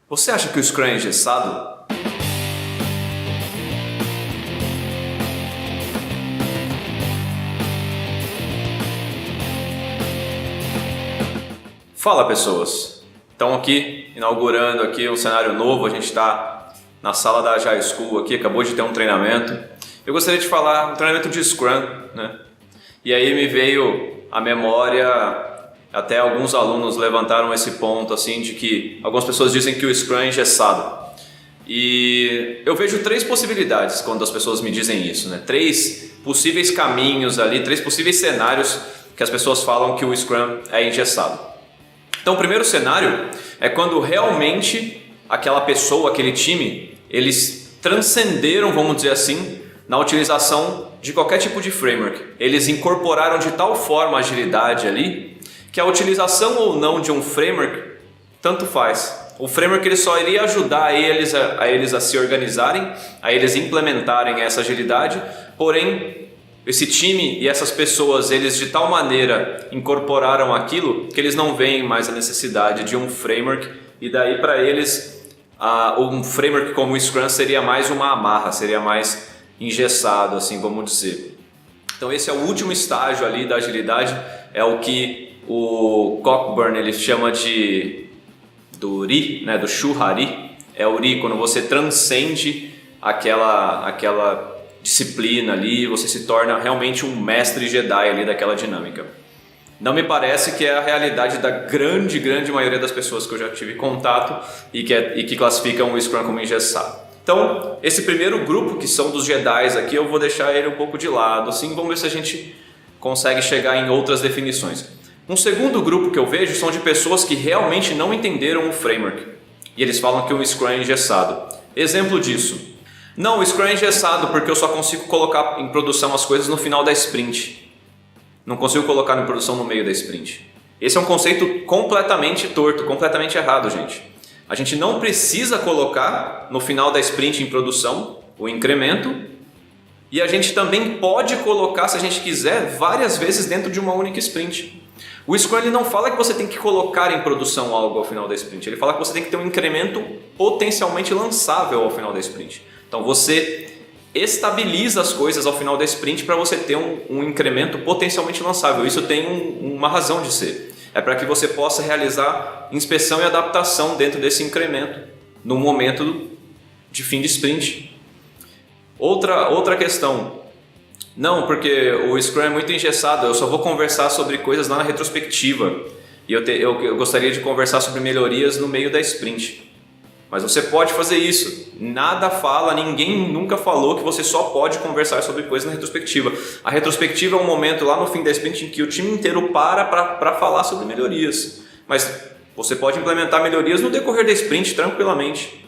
Você acha que o Scrum é engessado? Fala, pessoas! Então aqui, inaugurando aqui um cenário novo, a gente está na sala da Agile School aqui, acabou de ter um treinamento. Eu gostaria de falar um treinamento de Scrum, né? E aí me veio à memória, até alguns alunos levantaram esse ponto assim de que algumas pessoas dizem que o Scrum é engessado. E eu vejo três possibilidades quando as pessoas me dizem isso, né? Três possíveis caminhos ali, três possíveis cenários que as pessoas falam que o Scrum é engessado. Então o primeiro cenário é quando realmente aquela pessoa, aquele time, eles transcenderam, vamos dizer assim, na utilização de qualquer tipo de framework. Eles incorporaram de tal forma a agilidade ali, que a utilização ou não de um framework, tanto faz. O framework ele só iria ajudar eles a se organizarem, a eles implementarem essa agilidade, porém esse time e essas pessoas, eles de tal maneira incorporaram aquilo que eles não veem mais a necessidade de um framework, e daí para eles um framework como o Scrum seria mais uma amarra, seria mais engessado, assim vamos dizer. Então esse é o último estágio ali da agilidade, é o que o Cockburn ele chama do RI, né, do Shuhari. É o RI, quando você transcende aquela disciplina ali, você se torna realmente um mestre Jedi ali daquela dinâmica. Não me parece que é a realidade da grande maioria das pessoas que eu já tive contato e que classificam o Scrum como engessado. Então, esse primeiro grupo, que são dos Jedis aqui, eu vou deixar ele um pouco de lado, assim, vamos ver se a gente consegue chegar em outras definições. Um segundo grupo que eu vejo são de pessoas que realmente não entenderam o framework e eles falam que o Scrum é engessado. Exemplo disso: não, o Scrum é engessado porque eu só consigo colocar em produção as coisas no final da sprint. Não consigo colocar em produção no meio da sprint. Esse é um conceito completamente torto, completamente errado, gente. A gente não precisa colocar no final da sprint em produção o incremento, e a gente também pode colocar, se a gente quiser, várias vezes dentro de uma única sprint. O Scrum ele não fala que você tem que colocar em produção algo ao final da sprint, ele fala que você tem que ter um incremento potencialmente lançável ao final da sprint. Então você estabiliza as coisas ao final da sprint para você ter um incremento potencialmente lançável. Isso tem uma razão de ser. É para que você possa realizar inspeção e adaptação dentro desse incremento no momento de fim de sprint. Outra questão: não, porque o Scrum é muito engessado, eu só vou conversar sobre coisas lá na retrospectiva e eu gostaria de conversar sobre melhorias no meio da sprint. Mas você pode fazer isso. Nada fala, ninguém nunca falou que você só pode conversar sobre coisas na retrospectiva. A retrospectiva é um momento lá no fim da sprint em que o time inteiro para falar sobre melhorias. Mas você pode implementar melhorias no decorrer da sprint tranquilamente.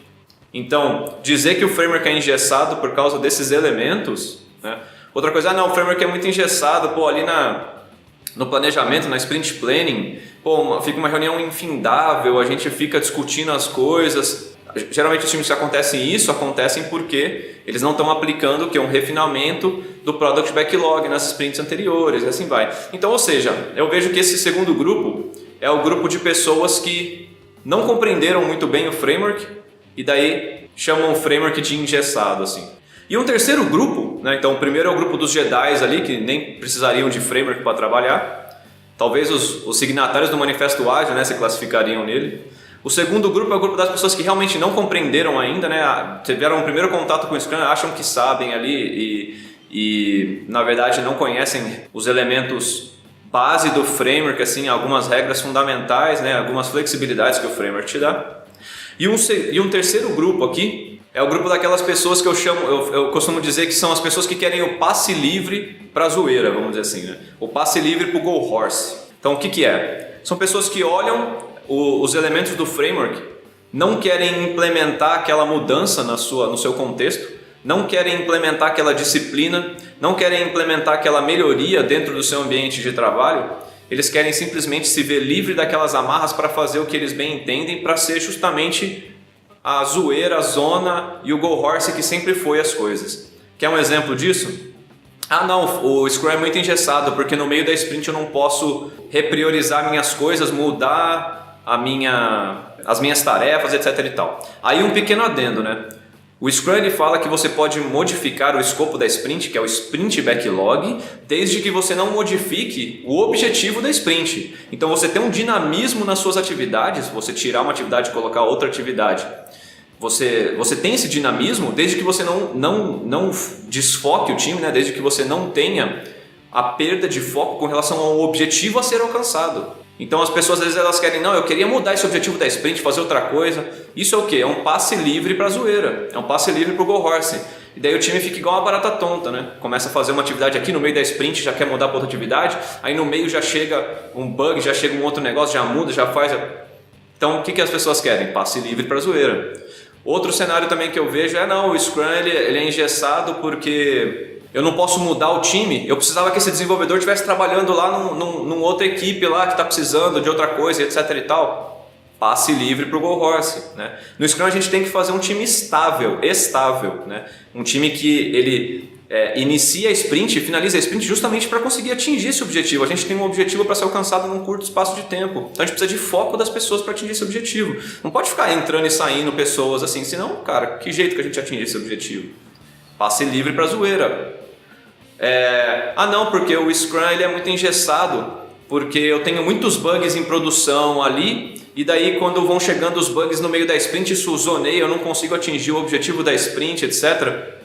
Então, dizer que o framework é engessado por causa desses elementos, né? Outra coisa, não, o framework é muito engessado, ali no planejamento, na sprint planning, fica uma reunião infindável, a gente fica discutindo as coisas. Geralmente os times que acontecem porque eles não estão aplicando o que é um refinamento do Product Backlog nas sprints anteriores e assim vai. Então, ou seja, eu vejo que esse segundo grupo é o grupo de pessoas que não compreenderam muito bem o framework e daí chamam o framework de engessado, assim. E um terceiro grupo, né? Então o primeiro é o grupo dos Jedis ali, que nem precisariam de framework para trabalhar. Talvez os signatários do Manifesto Ágil, né, se classificariam nele. O segundo grupo é o grupo das pessoas que realmente não compreenderam ainda, né, tiveram um primeiro contato com o Scrum, acham que sabem ali e na verdade não conhecem os elementos base do framework, assim, algumas regras fundamentais, né, algumas flexibilidades que o framework te dá. E um terceiro grupo aqui é o grupo daquelas pessoas que eu costumo dizer que são as pessoas que querem o passe livre para a zoeira, vamos dizer assim, né? O passe livre para o go horse. Então o que é? São pessoas que olham os elementos do framework, não querem implementar aquela mudança no seu contexto, não querem implementar aquela disciplina, não querem implementar aquela melhoria dentro do seu ambiente de trabalho. Eles querem simplesmente se ver livre daquelas amarras para fazer o que eles bem entendem, para ser justamente a zoeira, a zona e o go horse que sempre foi as coisas. Quer um exemplo disso? Ah não, o Scrum é muito engessado porque no meio da sprint eu não posso repriorizar minhas coisas, mudar as minhas tarefas, etc e tal. Aí um pequeno adendo, né? O Scrum ele fala que você pode modificar o escopo da sprint, que é o sprint backlog, desde que você não modifique o objetivo da sprint. Então você tem um dinamismo nas suas atividades, você tirar uma atividade e colocar outra atividade. Você tem esse dinamismo desde que você não desfoque o time, né? Desde que você não tenha a perda de foco com relação ao objetivo a ser alcançado. Então as pessoas às vezes elas querem, não, eu queria mudar esse objetivo da sprint, fazer outra coisa. Isso é o quê? É um passe livre para a zoeira, é um passe livre para o go horse. E daí o time fica igual uma barata tonta, né? Começa a fazer uma atividade aqui no meio da sprint, já quer mudar para outra atividade, aí no meio já chega um bug, já chega um outro negócio, já muda, já faz. Então o que as pessoas querem? Passe livre para a zoeira. Outro cenário também que eu vejo é, não, o Scrum ele é engessado porque eu não posso mudar o time, eu precisava que esse desenvolvedor estivesse trabalhando lá numa outra equipe lá que está precisando de outra coisa, etc e tal. Passe livre para o go horse, né? No Scrum a gente tem que fazer um time estável, né? Um time que ele inicia a sprint e finaliza a sprint justamente para conseguir atingir esse objetivo. A gente tem um objetivo para ser alcançado num curto espaço de tempo, então a gente precisa de foco das pessoas para atingir esse objetivo. Não pode ficar entrando e saindo pessoas assim, senão, cara, que jeito que a gente atingir esse objetivo? Passe livre para a zoeira. Não, porque o Scrum ele é muito engessado, porque eu tenho muitos bugs em produção ali, e daí quando vão chegando os bugs no meio da sprint, isso zoneia, eu não consigo atingir o objetivo da sprint, etc.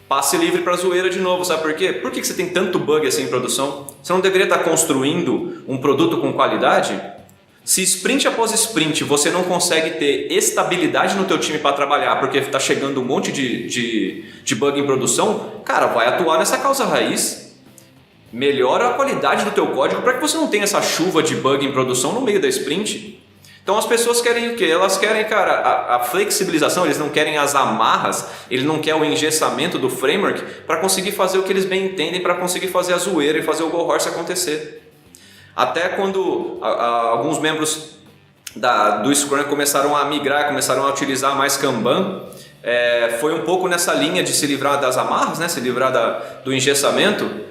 Passe livre para a zoeira de novo, sabe por quê? Por que você tem tanto bug assim em produção? Você não deveria estar construindo um produto com qualidade? Se sprint após sprint você não consegue ter estabilidade no teu time para trabalhar porque está chegando um monte de bug em produção, cara, vai atuar nessa causa raiz. Melhora a qualidade do teu código para que você não tenha essa chuva de bug em produção no meio da sprint. Então as pessoas querem o quê? Elas querem, cara, a flexibilização, eles não querem as amarras, eles não querem o engessamento do framework para conseguir fazer o que eles bem entendem, para conseguir fazer a zoeira e fazer o go horse acontecer. Até quando alguns membros do Scrum começaram a migrar, começaram a utilizar mais Kanban, foi um pouco nessa linha de se livrar das amarras, né? Se livrar do engessamento.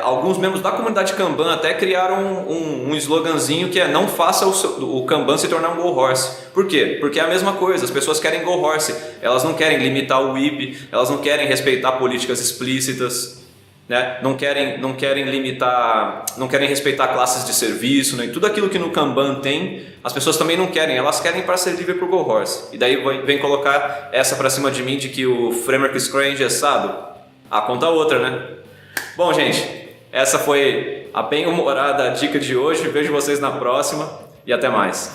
Alguns membros da comunidade Kanban até criaram um sloganzinho que é não faça o Kanban se tornar um go horse. Por quê? Porque é a mesma coisa, as pessoas querem go horse, elas não querem limitar o WIP, elas não querem respeitar políticas explícitas, né? Não querem limitar, não querem respeitar classes de serviço, né? Tudo aquilo que no Kanban tem, as pessoas também não querem, elas querem para ser livre para o go horse. E daí vem colocar essa para cima de mim de que o framework Scrum é engessado. Conta outra, né? Bom, gente, essa foi a bem-humorada dica de hoje. Vejo vocês na próxima e até mais.